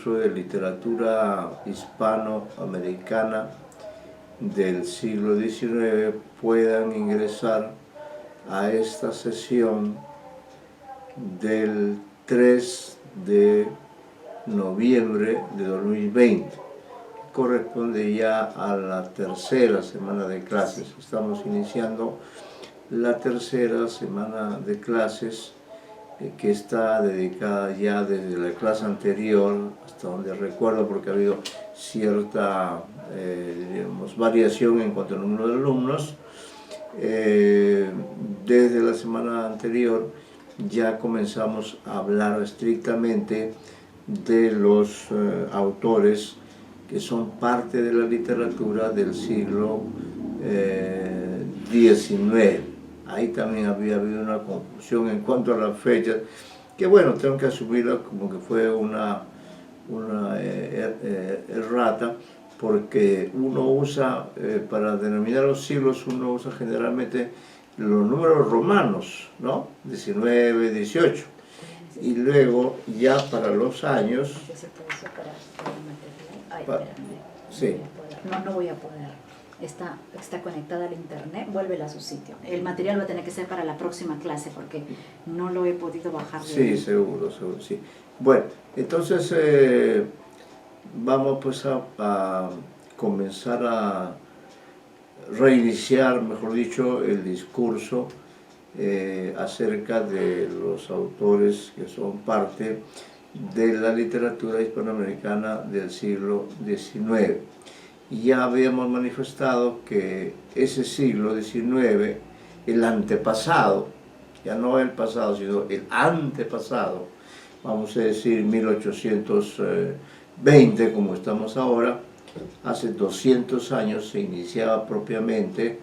curso de literatura hispanoamericana del siglo XIX puedan ingresar a esta sesión del 3 de noviembre de 2020. Corresponde ya a la tercera semana de clases. Estamos iniciando la tercera semana de clases que está dedicada ya desde la clase anterior, hasta donde recuerdo, porque ha habido cierta diríamos, variación en cuanto al número de alumnos. Desde la semana anterior ya comenzamos a hablar estrictamente de los autores que son parte de la literatura del siglo XIX. Ahí también había habido una confusión en cuanto a las fechas, que bueno, tengo que asumirla como que fue una errata, porque uno usa, para denominar los siglos, uno usa generalmente los números romanos, ¿no? 19, 18. Y luego ya para los años... Sí. No voy a poder. Está conectada al internet, vuélvela a su sitio. El material va a tener que ser para la próxima clase porque no lo he podido bajar. Sí, seguro, sí. Bueno, entonces vamos pues a comenzar a reiniciar, mejor dicho, el discurso acerca de los autores que son parte de la literatura hispanoamericana del siglo XIX. Ya habíamos manifestado que ese siglo XIX, el antepasado, ya no el pasado, sino el antepasado, vamos a decir 1820, como estamos ahora, hace 200 años se iniciaba propiamente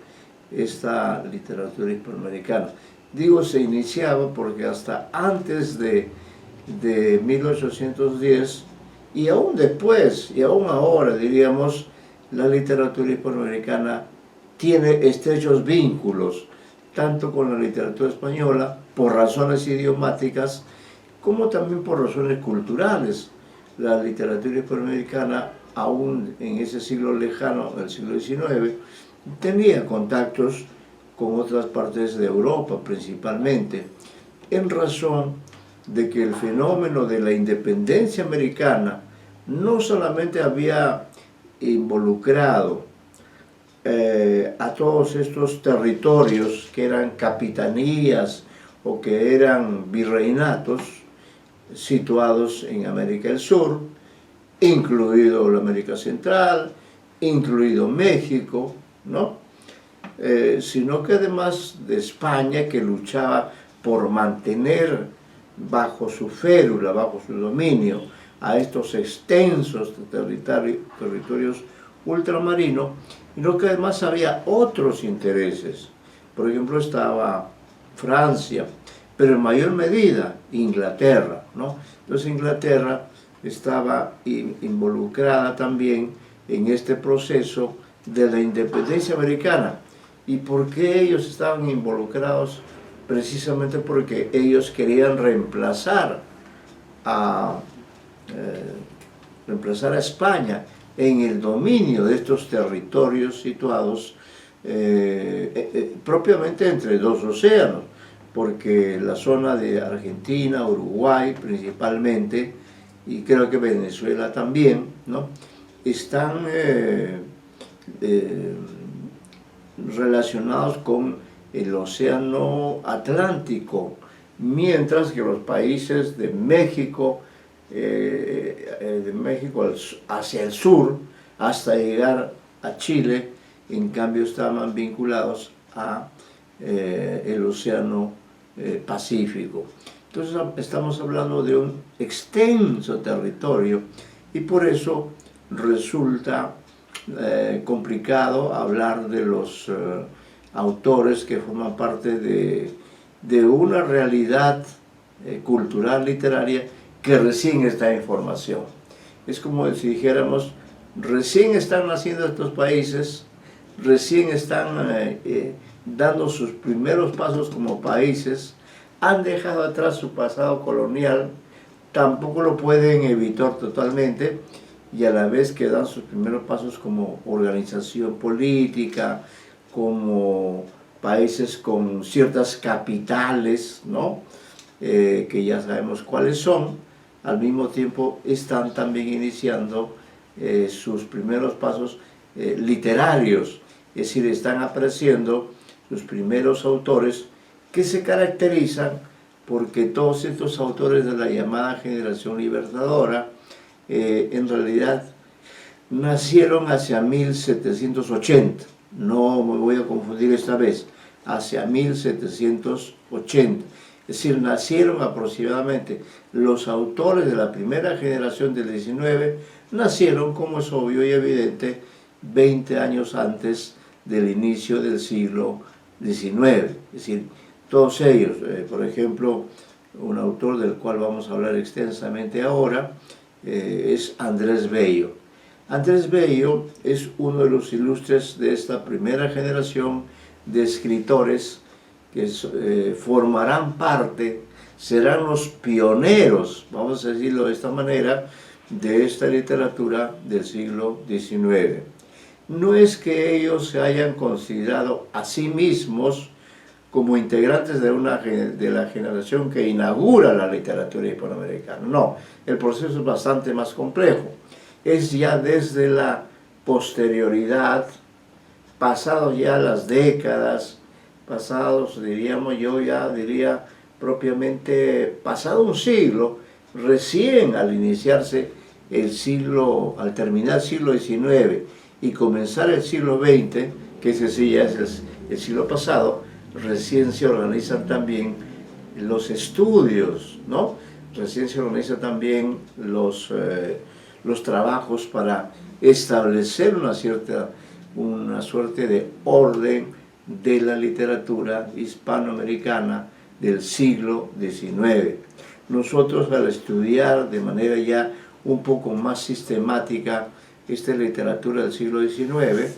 esta literatura hispanoamericana. Digo se iniciaba porque hasta antes de 1810 y aún después, y aún ahora diríamos, la literatura hispanoamericana tiene estrechos vínculos, tanto con la literatura española, por razones idiomáticas, como también por razones culturales. La literatura hispanoamericana, aún en ese siglo lejano, el siglo XIX, tenía contactos con otras partes de Europa, principalmente, en razón de que el fenómeno de la independencia americana no solamente había involucrado a todos estos territorios que eran capitanías o que eran virreinatos situados en América del Sur, incluido la América Central, incluido México, ¿no? Sino que además de España, que luchaba por mantener bajo su férula, bajo su dominio, a estos extensos territorios ultramarinos, sino que además había otros intereses. Por ejemplo, estaba Francia, pero en mayor medida Inglaterra, ¿no? Entonces Inglaterra estaba involucrada también en este proceso de la independencia americana. ¿Y por qué ellos estaban involucrados? Precisamente porque ellos querían reemplazar a España en el dominio de estos territorios situados propiamente entre dos océanos, porque la zona de Argentina, Uruguay principalmente, y creo que Venezuela también, ¿no? Están relacionados con el océano Atlántico, mientras que los países de México hacia el sur, hasta llegar a Chile, en cambio estaban vinculados a el océano Pacífico. Entonces estamos hablando de un extenso territorio y por eso resulta complicado hablar de los autores que forman parte de una realidad cultural, literaria, que recién está en formación. Es como si dijéramos, recién están naciendo estos países, recién están dando sus primeros pasos como países, han dejado atrás su pasado colonial, tampoco lo pueden evitar totalmente, y a la vez que dan sus primeros pasos como organización política, como países con ciertas capitales, ¿no? Que ya sabemos cuáles son. Al mismo tiempo están también iniciando sus primeros pasos literarios, es decir, están apareciendo sus primeros autores que se caracterizan porque todos estos autores de la llamada generación libertadora en realidad nacieron hacia 1780, no me voy a confundir esta vez, hacia 1780, es decir, nacieron aproximadamente los autores de la primera generación del 19, nacieron, como es obvio y evidente, 20 años antes del inicio del siglo XIX, es decir, todos ellos, por ejemplo, un autor del cual vamos a hablar extensamente ahora, es Andrés Bello. Andrés Bello es uno de los ilustres de esta primera generación de escritores que formarán parte, serán los pioneros, vamos a decirlo de esta manera, de esta literatura del siglo XIX. No es que ellos se hayan considerado a sí mismos como integrantes de la generación que inaugura la literatura hispanoamericana. No, el proceso es bastante más complejo. Es ya desde la posterioridad, pasados ya las décadas, pasados, diríamos, yo ya diría propiamente, pasado un siglo, recién al iniciarse el siglo, al terminar el siglo XIX y comenzar el siglo XX, que ese sí ya es el siglo pasado, recién se organizan también los estudios, ¿no? Recién se organizan también los trabajos para establecer una suerte de orden de la literatura hispanoamericana del siglo XIX. Nosotros, al estudiar de manera ya un poco más sistemática esta literatura del siglo XIX,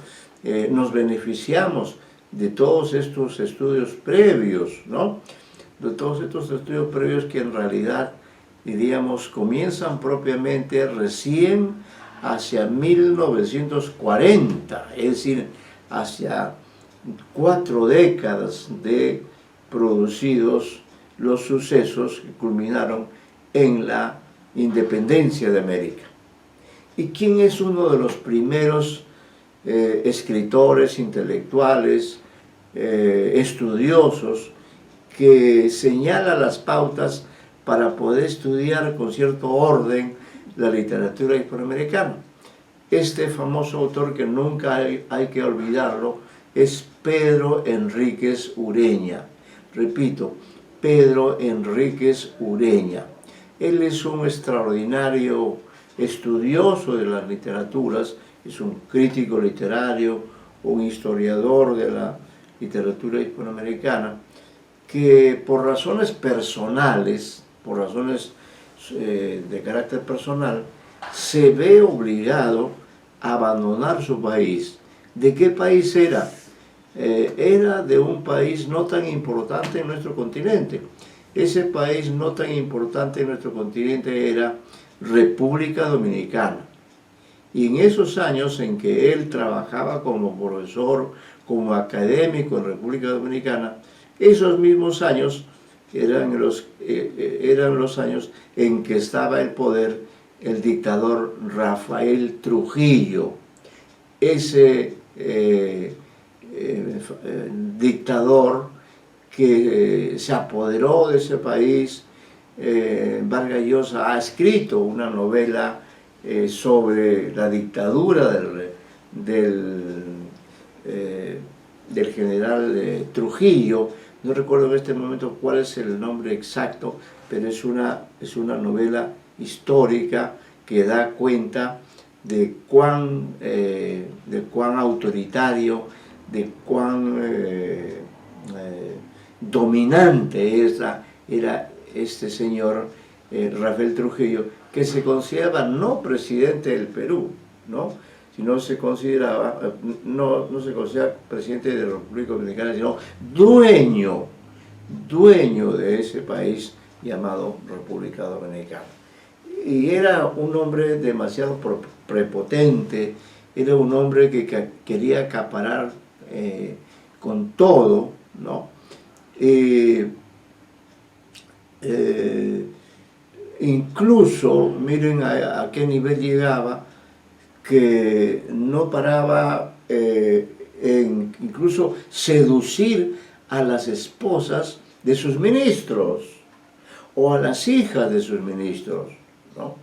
nos beneficiamos de todos estos estudios previos, ¿no? De todos estos estudios previos que en realidad, diríamos, comienzan propiamente recién hacia 1940, es decir, hacia 4 décadas de producidos los sucesos que culminaron en la independencia de América. ¿Y quién es uno de los primeros escritores, intelectuales, estudiosos que señala las pautas para poder estudiar con cierto orden la literatura hispanoamericana? Este famoso autor, que nunca hay que olvidarlo, es Pedro Enríquez Ureña. Repito, Pedro Enríquez Ureña. Él es un extraordinario estudioso de las literaturas, es un crítico literario, un historiador de la literatura hispanoamericana, que por razones personales, por razones de carácter personal, se ve obligado a abandonar su país. ¿De qué país era? Era de un país no tan importante en nuestro continente. Ese país no tan importante en nuestro continente era República Dominicana. Y en esos años en que él trabajaba como profesor, como académico en República Dominicana, esos mismos años eran los años en que estaba en poder el dictador Rafael Trujillo. Ese dictador que se apoderó de ese país. Vargas Llosa ha escrito una novela sobre la dictadura del general Trujillo. No recuerdo en este momento cuál es el nombre exacto, pero es una novela histórica que da cuenta de cuán autoritario, de cuán dominante era este señor Rafael Trujillo, que se consideraba no presidente del Perú, ¿no? Sino se consideraba, no se considera presidente de la República Dominicana, sino dueño de ese país llamado República Dominicana. y era un hombre demasiado prepotente, era un hombre que quería acaparar con todo, ¿no? Incluso, miren a qué nivel llegaba, que no paraba en incluso seducir a las esposas de sus ministros o a las hijas de sus ministros, ¿no?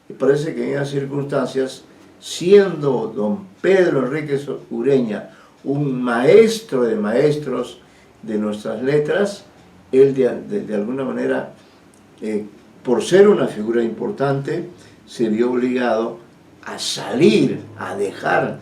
Y parece que en esas circunstancias, siendo don Pedro Enríquez Ureña un maestro de maestros de nuestras letras, él de alguna manera, por ser una figura importante, se vio obligado a salir, a dejar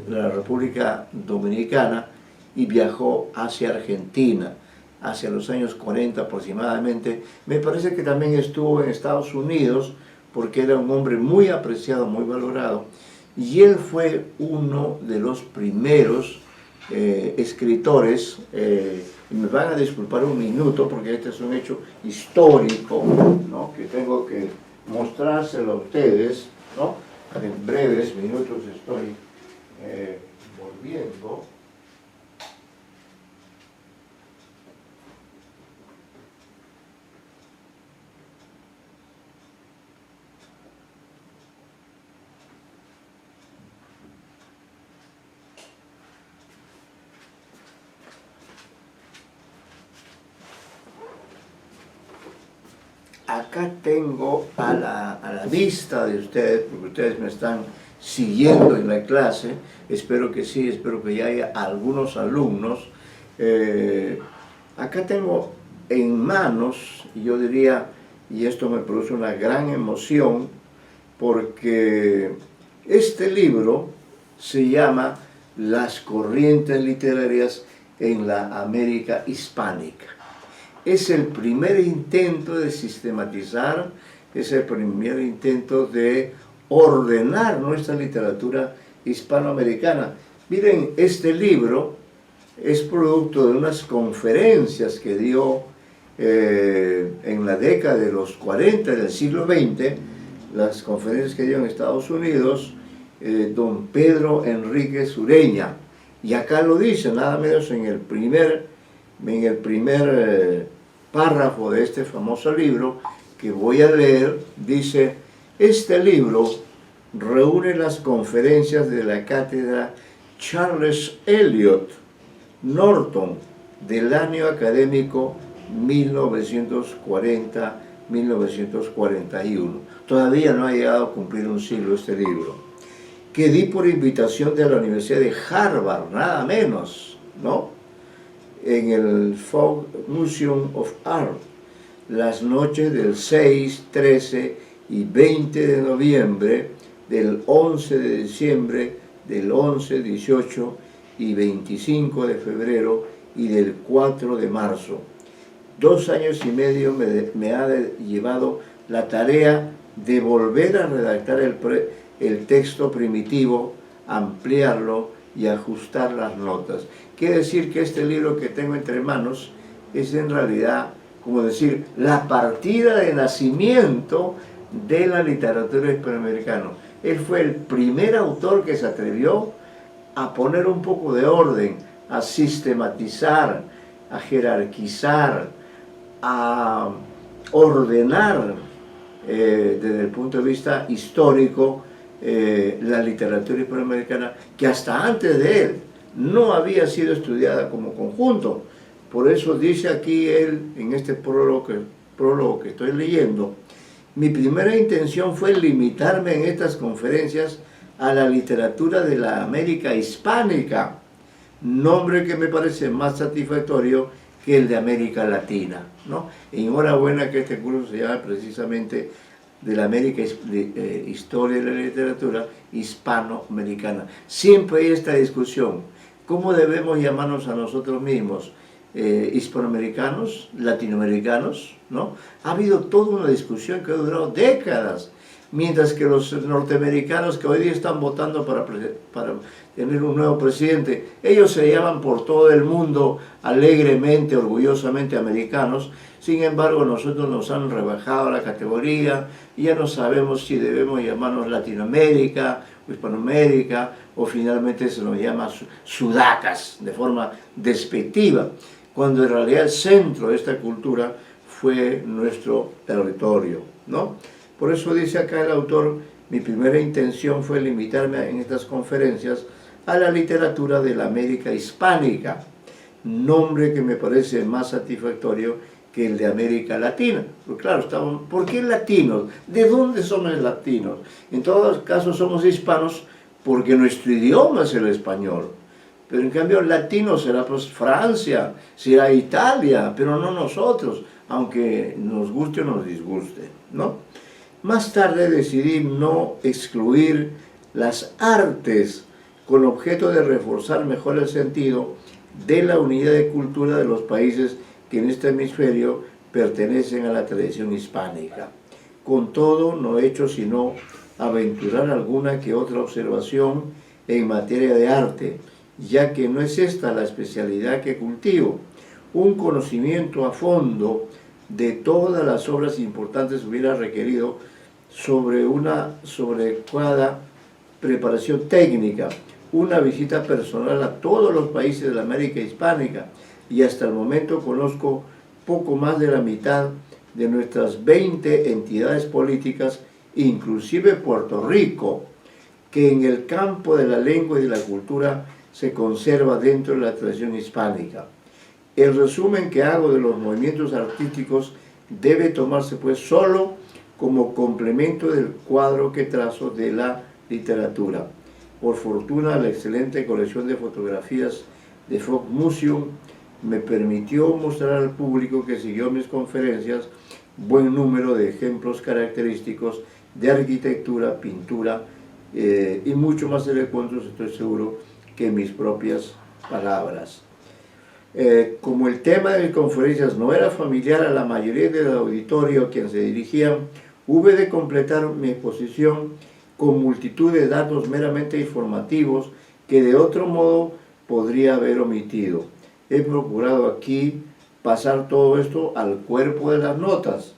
la República Dominicana y viajó hacia Argentina, hacia los años 40 aproximadamente. Me parece que también estuvo en Estados Unidos, porque era un hombre muy apreciado, muy valorado, y él fue uno de los primeros escritores, y me van a disculpar un minuto, porque este es un hecho histórico, ¿no?, que tengo que mostrárselo a ustedes, ¿no? En breves minutos estoy volviendo. Acá tengo a la vista de ustedes, porque ustedes me están siguiendo en la clase, espero que sí, espero que ya haya algunos alumnos. Acá tengo en manos, yo diría, y esto me produce una gran emoción, porque este libro se llama Las corrientes literarias en la América hispánica. Es el primer intento de sistematizar, es el primer intento de ordenar nuestra literatura hispanoamericana. Miren, este libro es producto de unas conferencias que dio en la década de los 40 del siglo XX, las conferencias que dio en Estados Unidos, don Pedro Enríquez Ureña. Y acá lo dice, nada menos en el primer párrafo de este famoso libro que voy a leer, dice: este libro reúne las conferencias de la cátedra Charles Eliot Norton del año académico 1940-1941. Todavía no ha llegado a cumplir un siglo este libro, que di por invitación de la Universidad de Harvard, nada menos, ¿no?, en el Fogg Museum of Art, las noches del 6, 13 y 20 de noviembre, del 11 de diciembre, del 11, 18 y 25 de febrero y del 4 de marzo. 2 años y medio me ha llevado la tarea de volver a redactar el texto primitivo, ampliarlo y ajustar las notas. Quiere decir que este libro que tengo entre manos es en realidad, como decir, la partida de nacimiento de la literatura hispanoamericana. Él fue el primer autor que se atrevió a poner un poco de orden, a sistematizar, a jerarquizar, a ordenar desde el punto de vista histórico la literatura hispanoamericana, que hasta antes de él no había sido estudiada como conjunto. Por eso dice aquí él, en este prólogo que estoy leyendo: mi primera intención fue limitarme en estas conferencias a la literatura de la América hispánica, nombre que me parece más satisfactorio que el de América Latina, ¿no? Enhorabuena que este curso se llama precisamente de la América, Historia de la Literatura Hispanoamericana. Siempre hay esta discusión: ¿cómo debemos llamarnos a nosotros mismos? ¿Hispanoamericanos? ¿Latinoamericanos? ¿No? Ha habido toda una discusión que ha durado décadas. mientras que los norteamericanos que hoy día están votando para tener un nuevo presidente, ellos se llaman por todo el mundo alegremente, orgullosamente americanos. Sin embargo, nosotros nos han rebajado la categoría y ya no sabemos si debemos llamarnos Latinoamérica o Hispanoamérica, o finalmente se nos llama sudacas de forma despectiva, cuando en realidad el centro de esta cultura fue nuestro territorio, ¿no? Por eso dice acá el autor: mi primera intención fue limitarme en estas conferencias a la literatura de la América hispánica, nombre que me parece más satisfactorio que el de América Latina. Pues claro, ¿por qué latinos? ¿De dónde somos latinos? En todos casos somos hispanos porque nuestro idioma es el español. Pero en cambio latino será pues Francia, será Italia, pero no nosotros, aunque nos guste o nos disguste, ¿no? Más tarde decidí no excluir las artes con objeto de reforzar mejor el sentido de la unidad de cultura de los países que en este hemisferio pertenecen a la tradición hispánica. Con todo, no he hecho sino aventurar alguna que otra observación en materia de arte, ya que no es esta la especialidad que cultivo. Un conocimiento a fondo de todas las obras importantes hubiera requerido sobre una adecuada preparación técnica, una visita personal a todos los países de la América hispánica, y hasta el momento conozco poco más de la mitad de nuestras 20 entidades políticas, inclusive Puerto Rico, que en el campo de la lengua y de la cultura se conserva dentro de la tradición hispánica. El resumen que hago de los movimientos artísticos debe tomarse pues solo como complemento del cuadro que trazo de la literatura. Por fortuna, la excelente colección de fotografías de Folk Museum me permitió mostrar al público que siguió mis conferencias buen número de ejemplos característicos de arquitectura, pintura y mucho más elocuentes, estoy seguro, que mis propias palabras. Como el tema de mis conferencias no era familiar a la mayoría del auditorio a quien se dirigían, hube de completar mi exposición con multitud de datos meramente informativos que de otro modo podría haber omitido. He procurado aquí pasar todo esto al cuerpo de las notas,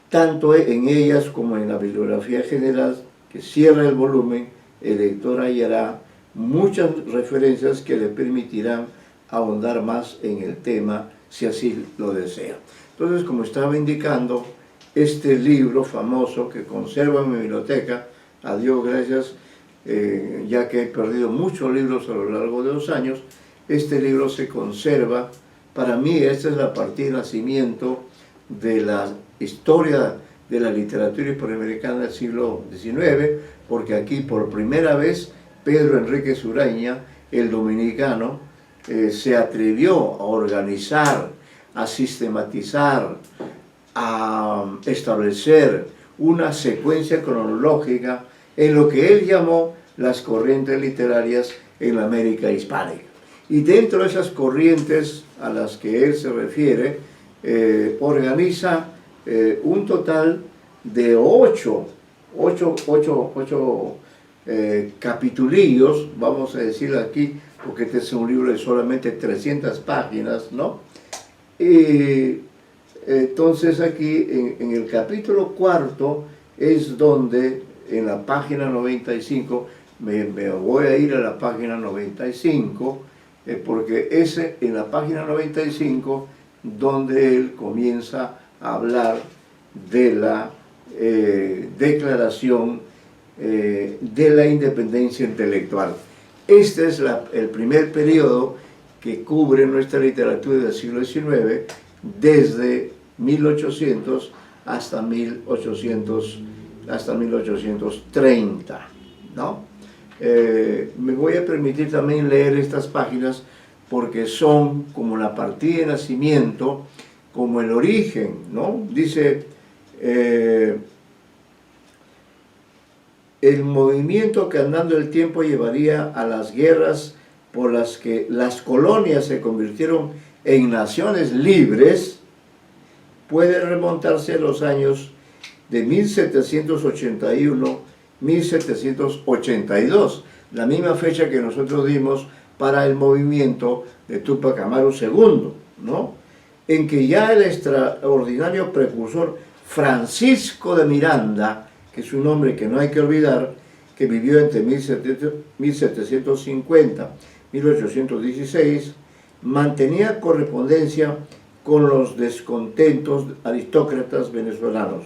tanto en ellas como en la bibliografía general que cierra el volumen. El lector hallará muchas referencias que le permitirán ahondar más en el tema si así lo desea. Entonces, como estaba indicando, este libro famoso que conservo en mi biblioteca, a Dios gracias, ya que he perdido muchos libros a lo largo de los años, este libro se conserva. Para mí esta es la partida de nacimiento de la historia de la literatura hispanoamericana del siglo XIX, porque aquí por primera vez Pedro Enríquez Uraña, el dominicano, se atrevió a organizar, a sistematizar, a establecer una secuencia cronológica en lo que él llamó las corrientes literarias en la América hispánica. Y dentro de esas corrientes a las que él se refiere, organiza un total de 8 capitulillos, vamos a decir aquí, porque este es un libro de solamente 300 páginas, ¿no? Y entonces aquí en el capítulo 4 es donde en la página 95, me voy a ir a la página 95, porque es en la página 95 donde él comienza a hablar de la declaración de la independencia intelectual. Este es el primer periodo que cubre nuestra literatura del siglo XIX, desde 1800 hasta 1830, ¿no? Me voy a permitir también leer estas páginas porque son como la partida de nacimiento, como el origen, ¿no? Dice, el movimiento que andando el tiempo llevaría a las guerras por las que las colonias se convirtieron en naciones libres, puede remontarse a los años de 1781-1782, la misma fecha que nosotros dimos para el movimiento de Túpac Amaru II, ¿no? En que ya el extraordinario precursor Francisco de Miranda, que es un nombre que no hay que olvidar, que vivió entre 1750 y 1816, mantenía correspondencia con los descontentos aristócratas venezolanos.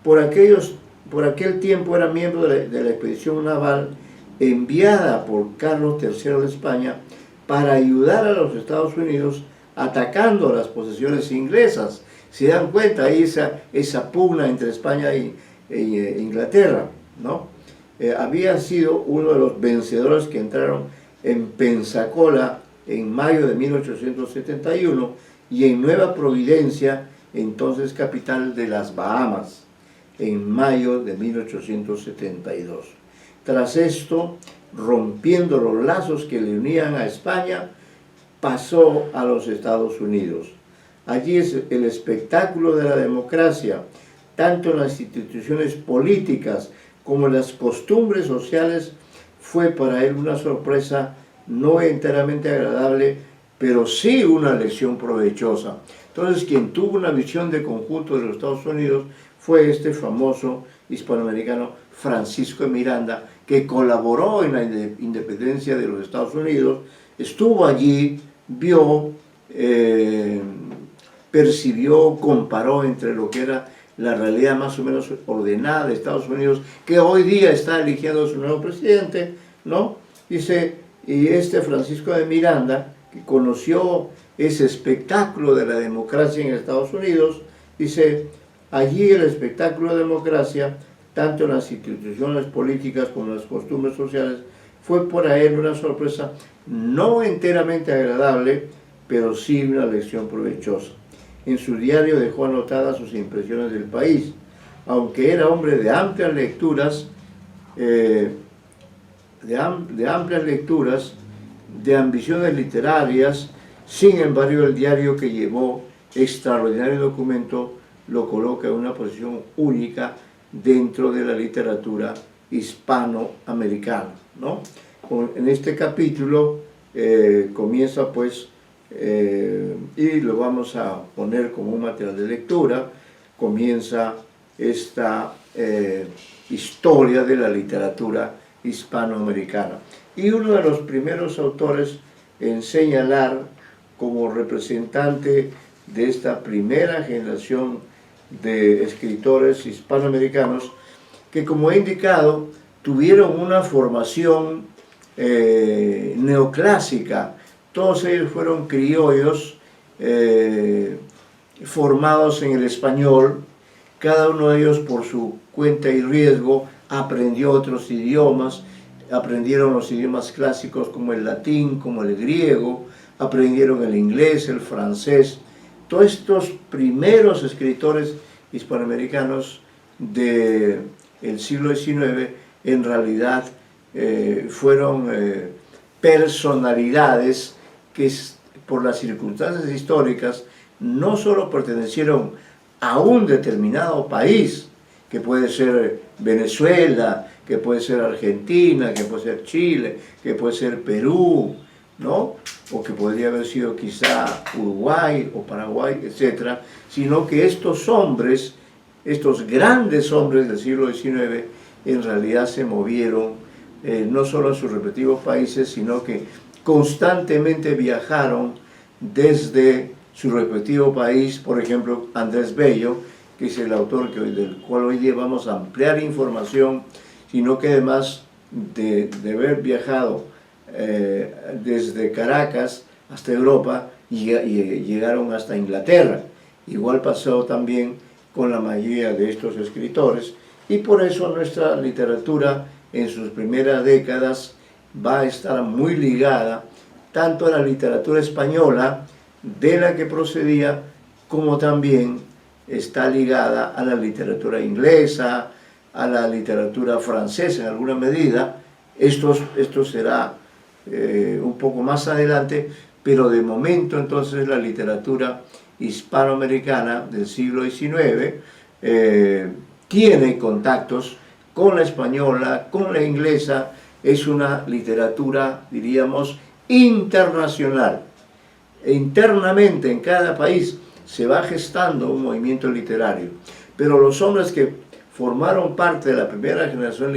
Por aquel tiempo era miembro de la expedición naval enviada por Carlos III de España para ayudar a los Estados Unidos atacando las posesiones inglesas. Se dan cuenta ahí esa pugna entre España e Inglaterra, ¿no? Había sido uno de los vencedores que entraron en Pensacola en mayo de 1871 y en Nueva Providencia, entonces capital de las Bahamas, en mayo de 1872. Tras esto, rompiendo los lazos que le unían a España, pasó a los Estados Unidos. Allí es el espectáculo de la democracia, tanto en las instituciones políticas como en las costumbres sociales, fue para él una sorpresa no enteramente agradable, pero sí una lección provechosa. Entonces, quien tuvo una visión de conjunto de los Estados Unidos fue este famoso hispanoamericano Francisco de Miranda, que colaboró en la independencia de los Estados Unidos, estuvo allí, vio, percibió, comparó entre lo que era la realidad más o menos ordenada de Estados Unidos, que hoy día está eligiendo a su nuevo presidente, ¿no? Dice, y este Francisco de Miranda, que conoció ese espectáculo de la democracia en Estados Unidos, dice, allí el espectáculo de democracia, tanto en las instituciones políticas como en las costumbres sociales, fue para él una sorpresa no enteramente agradable, pero sí una lección provechosa. En su diario dejó anotadas sus impresiones del país. Aunque era hombre de amplias lecturas, de ambiciones literarias, sin embargo el diario que llevó, extraordinario documento, lo coloca en una posición única dentro de la literatura hispanoamericana, ¿no? En este capítulo comienza pues, y lo vamos a poner como un material de lectura, comienza esta historia de la literatura hispanoamericana. Y uno de los primeros autores en señalar como representante de esta primera generación de escritores hispanoamericanos que, como he indicado, tuvieron una formación neoclásica. Todos ellos fueron criollos formados en el español. Cada uno de ellos, por su cuenta y riesgo, aprendió otros idiomas. Aprendieron los idiomas clásicos como el latín, como el griego, aprendieron el inglés, el francés. Todos estos primeros escritores hispanoamericanos del siglo XIX en realidad fueron personalidades que por las circunstancias históricas no solo pertenecieron a un determinado país, que puede ser Venezuela, que puede ser Argentina, que puede ser Chile, que puede ser Perú, ¿no? O que podría haber sido quizá Uruguay o Paraguay, etc., sino que estos hombres, estos grandes hombres del siglo XIX, en realidad se movieron no solo en sus respectivos países, sino que constantemente viajaron desde su respectivo país. Por ejemplo, Andrés Bello, que es el autor del cual hoy día vamos a ampliar información, sino que además de haber viajado desde Caracas hasta Europa, llegaron hasta Inglaterra. Igual pasó también con la mayoría de estos escritores, y por eso nuestra literatura en sus primeras décadas va a estar muy ligada tanto a la literatura española, de la que procedía, como también está ligada a la literatura inglesa, a la literatura francesa en alguna medida. Esto será un poco más adelante, pero de momento entonces la literatura hispanoamericana del siglo XIX, tiene contactos con la española, con la inglesa. Es una literatura, diríamos, internacional. Internamente en cada país se va gestando un movimiento literario, pero los hombres que formaron parte de la primera generación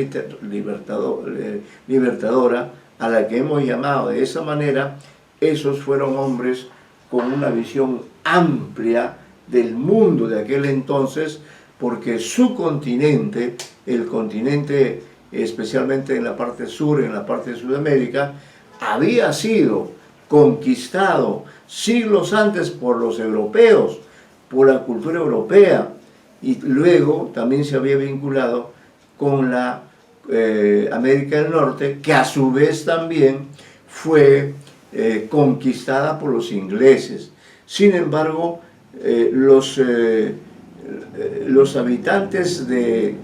libertadora, a la que hemos llamado de esa manera, esos fueron hombres con una visión amplia del mundo de aquel entonces, porque su continente, el continente especialmente en la parte sur, en la parte de Sudamérica, había sido conquistado siglos antes por los europeos, por la cultura europea, y luego también se había vinculado con la América del Norte, que a su vez también fue conquistada por los ingleses. Sin embargo, los habitantes de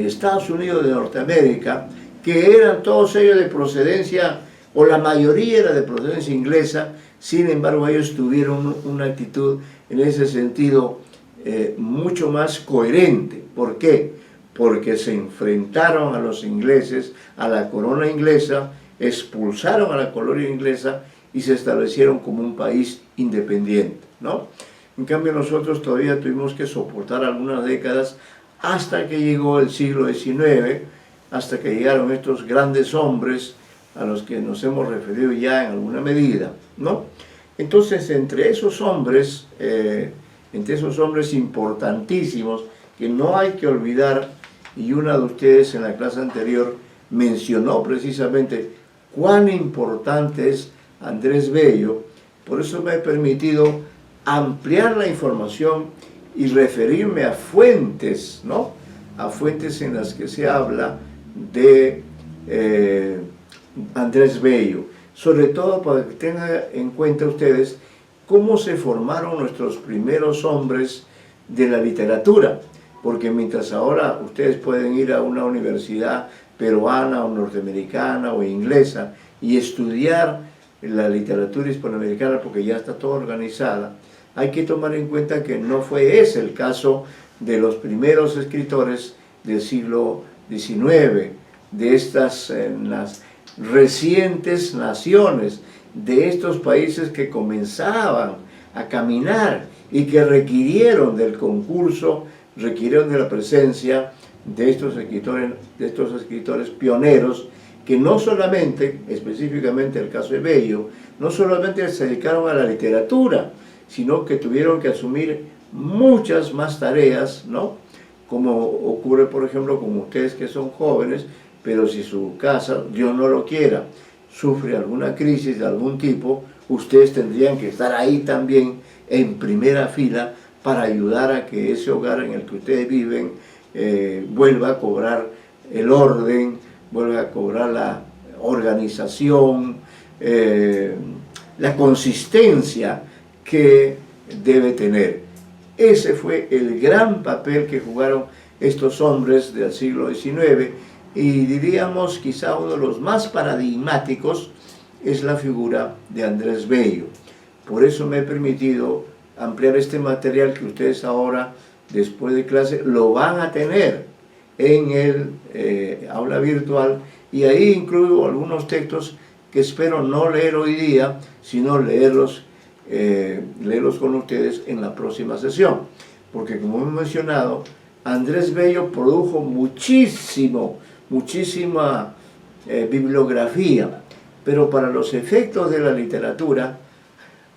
Estados Unidos de Norteamérica, que eran todos ellos de procedencia, o la mayoría era de procedencia inglesa, sin embargo ellos tuvieron una actitud en ese sentido mucho más coherente. ¿Por qué? Porque se enfrentaron a los ingleses, a la corona inglesa, expulsaron a la colonia inglesa y se establecieron como un país independiente, ¿no? En cambio nosotros todavía tuvimos que soportar algunas décadas hasta que llegó el siglo XIX, hasta que llegaron estos grandes hombres a los que nos hemos referido ya en alguna medida, ¿no? Entonces, entre esos hombres importantísimos que no hay que olvidar, y una de ustedes en la clase anterior mencionó precisamente cuán importante es Andrés Bello, por eso me he permitido ampliar la información y referirme a fuentes, ¿no? A fuentes en las que se habla de Andrés Bello, sobre todo para que tengan en cuenta ustedes cómo se formaron nuestros primeros hombres de la literatura, porque mientras ahora ustedes pueden ir a una universidad peruana o norteamericana o inglesa y estudiar la literatura hispanoamericana porque ya está toda organizada, hay que tomar en cuenta que no fue ese el caso de los primeros escritores del siglo XIX, de estas las recientes naciones, de estos países que comenzaban a caminar y que requirieron del concurso, requirieron de la presencia de estos escritores pioneros, que no solamente, específicamente el caso de Bello, no solamente se dedicaron a la literatura, sino que tuvieron que asumir muchas más tareas, ¿no? Como ocurre, por ejemplo, con ustedes que son jóvenes, pero si su casa, Dios no lo quiera, sufre alguna crisis de algún tipo, ustedes tendrían que estar ahí también en primera fila para ayudar a que ese hogar en el que ustedes viven vuelva a cobrar el orden, vuelva a cobrar la organización, la consistencia que debe tener. Ese fue el gran papel que jugaron estos hombres del siglo XIX, y diríamos quizá uno de los más paradigmáticos es la figura de Andrés Bello. Por eso me he permitido ampliar este material que ustedes ahora, después de clase, lo van a tener en el aula virtual, y ahí incluyo algunos textos que espero no leer hoy día, sino leerlos con ustedes en la próxima sesión, porque como hemos mencionado, Andrés Bello produjo muchísima bibliografía, pero para los efectos de la literatura,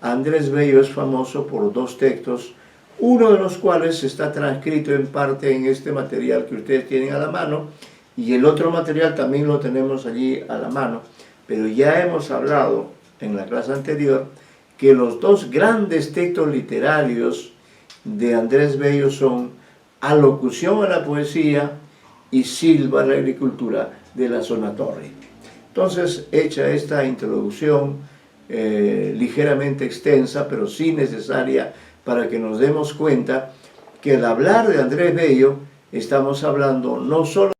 Andrés Bello es famoso por dos textos, uno de los cuales está transcrito en parte en este material que ustedes tienen a la mano, y el otro material también lo tenemos allí a la mano, pero ya hemos hablado en la clase anterior que los dos grandes textos literarios de Andrés Bello son Alocución a la poesía y Silva a la agricultura, de la Zona Torre. Entonces, hecha esta introducción ligeramente extensa, pero sí necesaria para que nos demos cuenta que al hablar de Andrés Bello estamos hablando no solo